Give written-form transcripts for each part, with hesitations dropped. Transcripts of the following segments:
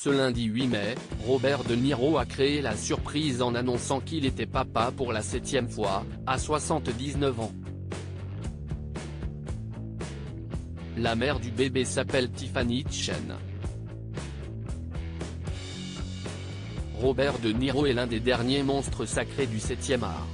Ce lundi 8 mai, Robert De Niro a créé la surprise en annonçant qu'il était papa pour la 7e fois, à 79 ans. La mère du bébé s'appelle Tiffany Chen. Robert De Niro est l'un des derniers monstres sacrés du 7e art.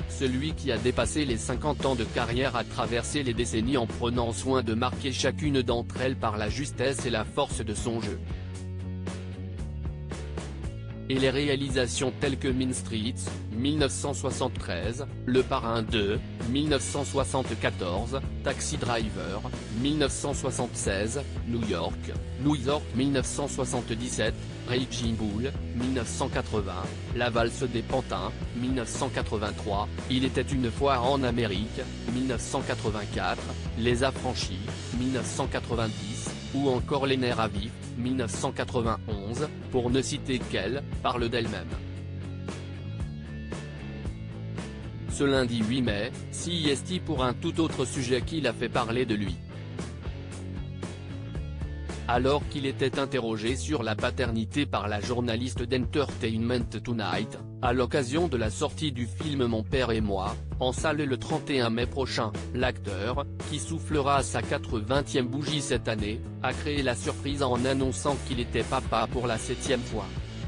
Celui qui a dépassé les 50 ans de carrière a traversé les décennies en prenant soin de marquer chacune d'entre elles par la justesse et la force de son jeu. Et les réalisations telles que Mean Streets, 1973, Le Parrain 2, 1974, Taxi Driver, 1976, New York 1977, Raging Bull, 1980, La Valse des Pantins, 1983, Il était une fois en Amérique, 1984, Les Affranchis, 1990, ou encore Les Nerfs à vif, 1991, pour ne citer qu'elle, parle d'elle-même. Ce lundi 8 mai, CEST pour un tout autre sujet qui l'a fait parler de lui. Alors qu'il était interrogé sur la paternité par la journaliste d'Entertainment Tonight, à l'occasion de la sortie du film Mon père et moi, en salle le 31 mai prochain, l'acteur, qui soufflera sa 80e bougie cette année, a créé la surprise en annonçant qu'il était papa pour la 7e fois.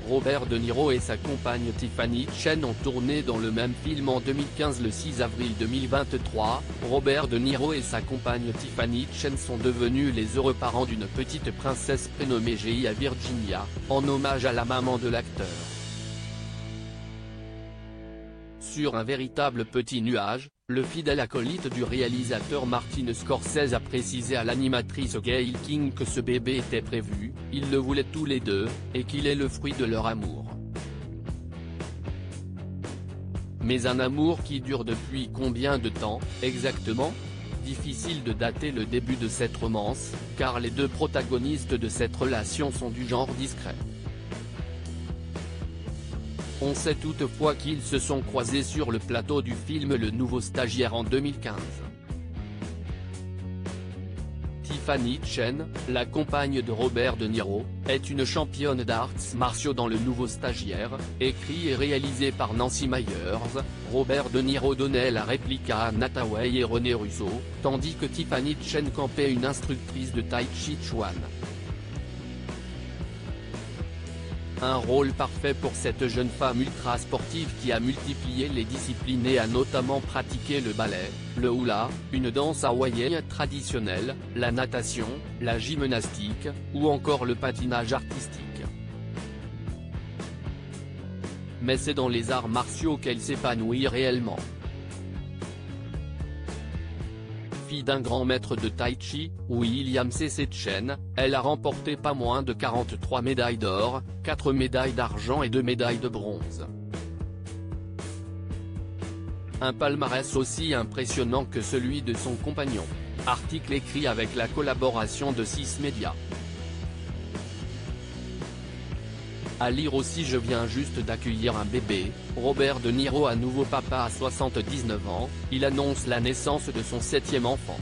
Robert De Niro et sa compagne Tiffany Chen ont tourné dans le même film en 2015. Le 6 avril 2023, Robert De Niro et sa compagne Tiffany Chen sont devenus les heureux parents d'une petite princesse prénommée Jay à Virginia, en hommage à la maman de l'acteur. Sur un véritable petit nuage, le fidèle acolyte du réalisateur Martin Scorsese a précisé à l'animatrice Gayle King que ce bébé était prévu, ils le voulaient tous les deux, et qu'il est le fruit de leur amour. Mais un amour qui dure depuis combien de temps, exactement ? Difficile de dater le début de cette romance, car les deux protagonistes de cette relation sont du genre discret. On sait toutefois qu'ils se sont croisés sur le plateau du film Le Nouveau Stagiaire en 2015. Tiffany Chen, la compagne de Robert De Niro, est une championne d'arts martiaux dans Le Nouveau Stagiaire, écrit et réalisé par Nancy Meyers. Robert De Niro donnait la réplique à Anne Hathaway et René Russo, tandis que Tiffany Chen campait une instructrice de Tai Chi Chuan. Un rôle parfait pour cette jeune femme ultra sportive qui a multiplié les disciplines et a notamment pratiqué le ballet, le hula, une danse hawaïenne traditionnelle, la natation, la gymnastique, ou encore le patinage artistique. Mais c'est dans les arts martiaux qu'elle s'épanouit réellement. Fille d'un grand maître de Tai Chi, William C.C. Chen, elle a remporté pas moins de 43 médailles d'or, 4 médailles d'argent et 2 médailles de bronze. Un palmarès aussi impressionnant que celui de son compagnon. Article écrit avec la collaboration de 6 médias. À lire aussi: je viens juste d'accueillir un bébé, Robert De Niro à nouveau papa à 79 ans, il annonce la naissance de son 7e enfant.